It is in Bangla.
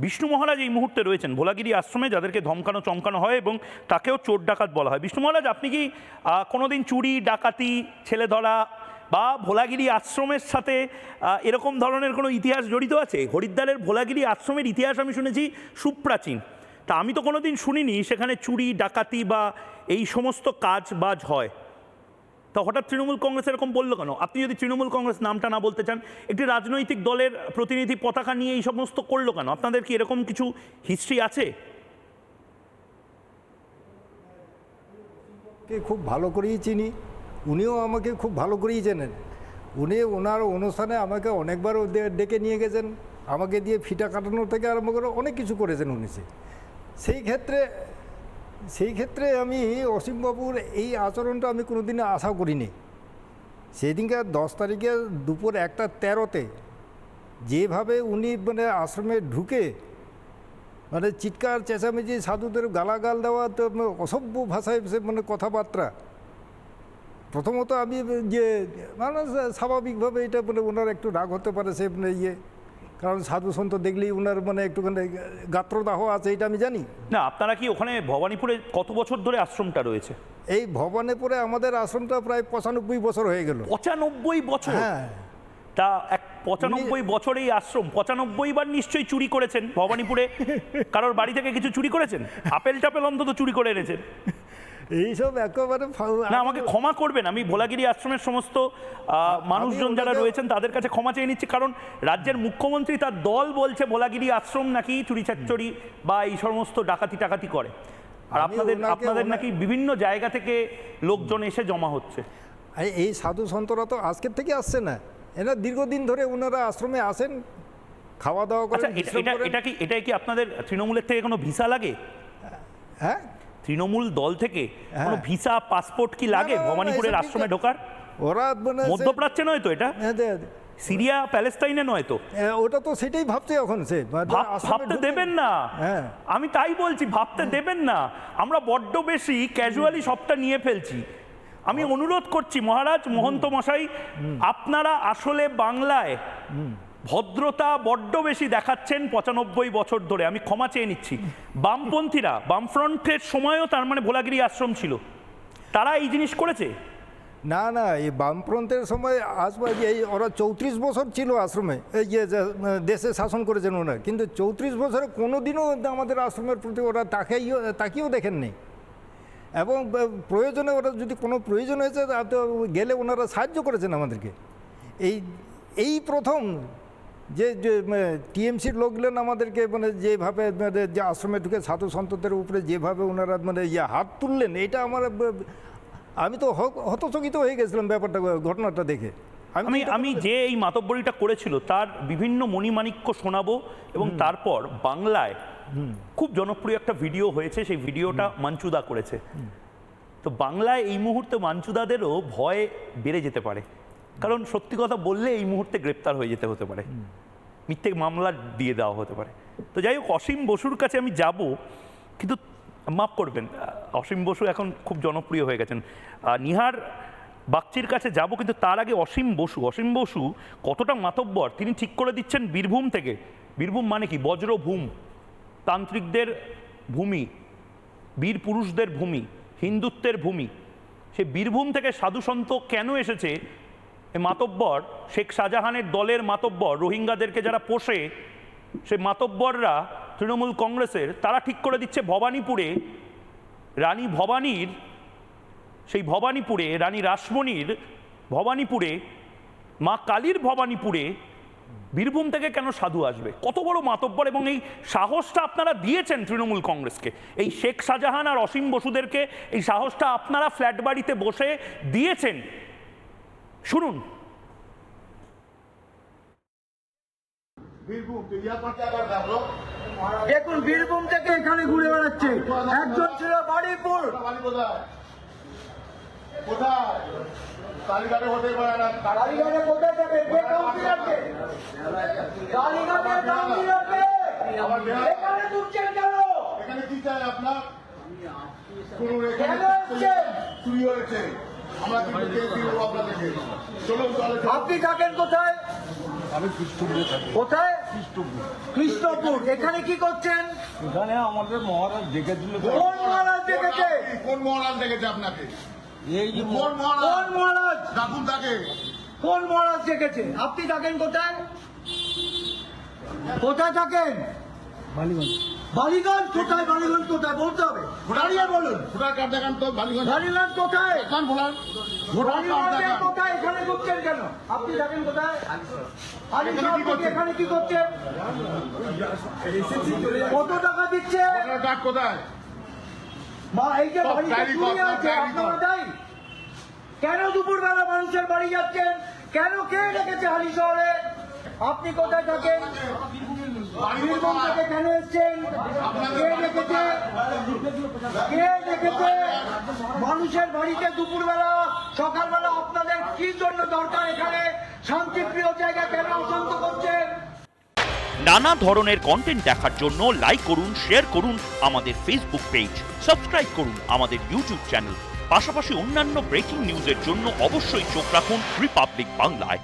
বিষ্ণু মহারাজ এই মুহূর্তে রয়েছেন ভোলাগিরি আশ্রমে, যাদেরকে ধমকানো চমকানো হয় এবং তাকেও চোর ডাকাত বলা হয়। বিষ্ণু মহারাজ, আপনি কি কোনোদিন চুরি, ডাকাতি, ছেলে ধরা বা ভোলাগিরি আশ্রমের সাথে এরকম ধরনের কোনো ইতিহাস জড়িত আছে? হরিদ্বারের ভোলাগিরি আশ্রমের ইতিহাস আমি শুনেছি সুপ্রাচীন, তা আমি তো কোনোদিন শুনিনি সেখানে চুরি, ডাকাতি বা এই সমস্ত কাজ বাজ হয়। তা হঠাৎ তৃণমূল কংগ্রেস এরকম বললো কেন? আপনি যদি তৃণমূল কংগ্রেস নামটা না বলতে চান, একটি রাজনৈতিক দলের প্রতিনিধি পতাকা নিয়ে এই সমস্ত করলো কেন? আপনাদের কি এরকম কিছু হিস্ট্রি আছে? খুব ভালো করেই চিনি, উনিও আমাকে খুব ভালো করেই চেনেন। উনি ওনার অনুষ্ঠানে আমাকে অনেকবার ডেকে নিয়ে গেছেন, আমাকে দিয়ে ফিটা কাটানো থেকে আরম্ভ করে অনেক কিছু করেছেন উনি। সেই ক্ষেত্রে আমি অসীমবাবুর এই আচরণটা আমি কোনোদিনই আশা করিনি। সেদিনকে 10 তারিখে দুপুর 1:13-তে যেভাবে উনি মানে আশ্রমে ঢুকে মানে চিৎকার চেঁচামেচি, সাধুদের গালাগাল দেওয়া, তো অসভ্য ভাষায় মানে কথাবার্তা। প্রথমত আমি যে মানে স্বাভাবিকভাবে এটা মানে ওনার একটু রাগ হতে পারে, সে মানে কারণ সাধু সন্ত দেখলেই ওনার মানে একটুখানি গাত্রদাহ আছে, এটা আমি জানি না। আপনারা কি ওখানে ভবানীপুরে কত বছর ধরে আশ্রমটা রয়েছে? এই ভবানীপুরে আমাদের আশ্রমটা প্রায় 95 বছর হয়ে গেল। 95 বছর? হ্যাঁ। তা 95 বছর এই আশ্রম, 95 বার নিশ্চয়ই চুরি করেছেন ভবানীপুরে। কারোর বাড়ি থেকে কিছু চুরি করেছেন? আপেল টাপেল অন্তত চুরি করে এনেছেন? এইসব একেবারে না, আমাকে ক্ষমা করবেন, আমি ভোলাগিরি আশ্রমের সমস্ত মানুষজন যারা রয়েছেন তাদের কাছে ক্ষমা চেয়ে নিচ্ছি, কারণ রাজ্যের মুখ্যমন্ত্রী তার দল বলছে আশ্রম নাকি চুরি চাচ্চরি বা এই সমস্ত ডাকাতি করে, আর আপনাদের নাকি বিভিন্ন জায়গা থেকে লোকজন এসে জমা হচ্ছে। এই সাধু সন্তরা তো আজকের থেকে আসছে না, এরা দীর্ঘদিন ধরে ওনারা আশ্রমে আসেন, খাওয়া দাওয়া করেন। এটাই কি আপনাদের তৃণমূলের থেকে কোনো ভিসা লাগে? হ্যাঁ, তৃণমূল দল থেকে কোনো ভিসা, পাসপোর্ট কি লাগে ভবানীপুরের আশ্রমে ঢোকার? ওরা মধ্যপ্রাচ্যে নয় তো এটা? সিরিয়া প্যালেস্টাইনে নয় তো? ওটা তো সেটাই ভাবছে এখন। সে ভাবতে দেবেন না, আমি তাই বলছি, ভাবতে দেবেন না। আমরা বড্ড বেশি ক্যাজুয়ালি সবটা নিয়ে ফেলছি। আমি অনুরোধ করছি মহারাজ, মহন্ত মশাই, আপনারা আসলে বাংলায় ভদ্রতা বড্ড বেশি দেখাচ্ছেন 95 বছর ধরে। আমি ক্ষমা চেয়ে নিচ্ছি। বামপন্থীরা, বামফ্রন্টের সময়ও তার মানে ভোলাগিরি আশ্রম ছিল, তারা এই জিনিস করেছে? না, এই বামফ্রন্টের সময় এই ওরা 34 বছর ছিল আশ্রমে, এই যে দেশে শাসন করেছেন ওরা, কিন্তু 34 বছরে কোনোদিনও আমাদের আশ্রমের প্রতি ওরা তাকিয়েও দেখেননি। এবং প্রয়োজনে ওরা যদি কোনো প্রয়োজন হয়েছে গেলে ওনারা সাহায্য করেছেন আমাদেরকে। এই প্রথম যে টিএমসির লোকগুলো আমাদেরকে মানে যেভাবে যে আশ্রমে ঢুকে সাধু সন্তদের উপরে যেভাবে ওনারা মানে হাত তুললেন, এটা আমার, আমি তো হতচকিত হয়ে গেছিলাম ব্যাপারটা, ঘটনাটা দেখে। আমি যে এই মাতব্বরিটা করেছিল তার বিভিন্ন মণিমাণিক্য শোনাবো, এবং তারপর বাংলায় খুব জনপ্রিয় একটা ভিডিও হয়েছে, সেই ভিডিওটা মাঞ্চুদা করেছে। তো বাংলায় এই মুহূর্তে মাঞ্চুদাদেরও ভয় বেড়ে যেতে পারে, কারণ সত্যি কথা বললে এই মুহূর্তে গ্রেপ্তার হয়ে যেতে হতে পারে, মিথ্যে মামলা দিয়ে দেওয়া হতে পারে। তো যাই হোক, অসীম বসুর কাছে আমি যাব, কিন্তু মাফ করবেন, অসীম বসু এখন খুব জনপ্রিয় হয়ে গেছেন। নিহার বাগচির কাছে যাব, কিন্তু তার আগে অসীম বসু কতটা মাতব্বর তিনি ঠিক করে দিচ্ছেন বীরভূম থেকে। বীরভূম মানে কি? বজ্রভূম, তান্ত্রিকদের ভূমি, বীর পুরুষদের ভূমি, হিন্দুত্বের ভূমি। সে বীরভূম থেকে সাধুসন্ত কেন এসেছে? এই মাতব্বর, শেখ শাহজাহানের দলের মাতব্বর, রোহিঙ্গাদেরকে যারা পোষে, সে মাতব্বররা তৃণমূল কংগ্রেসের, তারা ঠিক করে দিচ্ছে ভবানীপুরে রানী ভবানীর, সেই ভবানীপুরে রানী রাসমণির ভবানীপুরে, মা কালীর ভবানীপুরে বীরভূম থেকে কেন সাধু আসবে? কত বড় মাতব্বর! এবং এই সাহসটা আপনারা দিয়েছেন তৃণমূল কংগ্রেসকে, এই শেখ শাহজাহান আর অসীম বসুদেরকে এই সাহসটা আপনারা ফ্ল্যাট বাড়িতে বসে দিয়েছেন। শুনুন। দেখুন, বীরভূম থেকে এখানে ঘুরে বেড়াচ্ছে একজন, ছিল বাড়িপুর। কালীঘাটে হতে পারে না, কালীঘাটে কোথায় যাবে? এখানে ঢুকছেন কেন? এখানে কি চাই আপনার? চুরি হয়েছে, আমরা আপনাদেরকে চলুন। আপনি থাকেন কোথায়? আমি কোথায়? কৃষ্ণপুর, এখানে কি করছেন? এখানে আমাদের মহারাজ ডেকেছিল তো। কোন মহারাজ ডেকেছে? কোন মহারাজ ডেকেছে আপনাকে? এই যে কোন মহারাজ? কোন মহারাজ? ডাকুন তাকে। কোন মহারাজ ডেকেছে? আপনি থাকেন কোথায়? কোথায় থাকেন? বালিগঞ্জ। বালিগঞ্জ কোথায়? বালিগঞ্জ কোথায় বলতে হবে, দাঁড়িয়ে বলুন। ভোটার কার্ড দেখান তো, বালিগঞ্জ বালিগঞ্জ কোথায়? দেখান, ভোটার কার্ড বালিগঞ্জে দেখান। কোথায়? এখানে ঢুকছেন কেন? আপনি থাকেন কোথায়? এখানে কি করছেন? এখানে কি করছেন? কত টাকা দিচ্ছে? ভোটার কার্ড কোথায়? মা, এই যে সব বাড়িতে ডায়েরি কর, চুরি সব আছে, ডায়েরি আপনারা কর। দায়ী? কেন দুপুরবেলা মানুষের বাড়ি যাচ্ছেন? কেন কে ডেকেছে হালি শহরে? আপনি কোথায় থাকেন? বীরভূম থেকে কেন এসছেন? কে ডেকেছে? কে ডেকেছে? মানুষের বাড়িতে দুপুরবেলা সকালবেলা আপনাদের কি জন্য দরকার? এখানে শান্তিপ্রিয় জায়গা কেন অশান্ত করছেন? নানা ধরনের কন্টেন্ট দেখার জন্য লাইক করুন, শেয়ার করুন আমাদের ফেসবুক পেজ, সাবস্ক্রাইব করুন আমাদের ইউটিউব চ্যানেল। পাশাপাশি অন্যান্য ব্রেকিং নিউজের জন্য অবশ্যই চোখ রাখুন রিপাবলিক বাংলায়।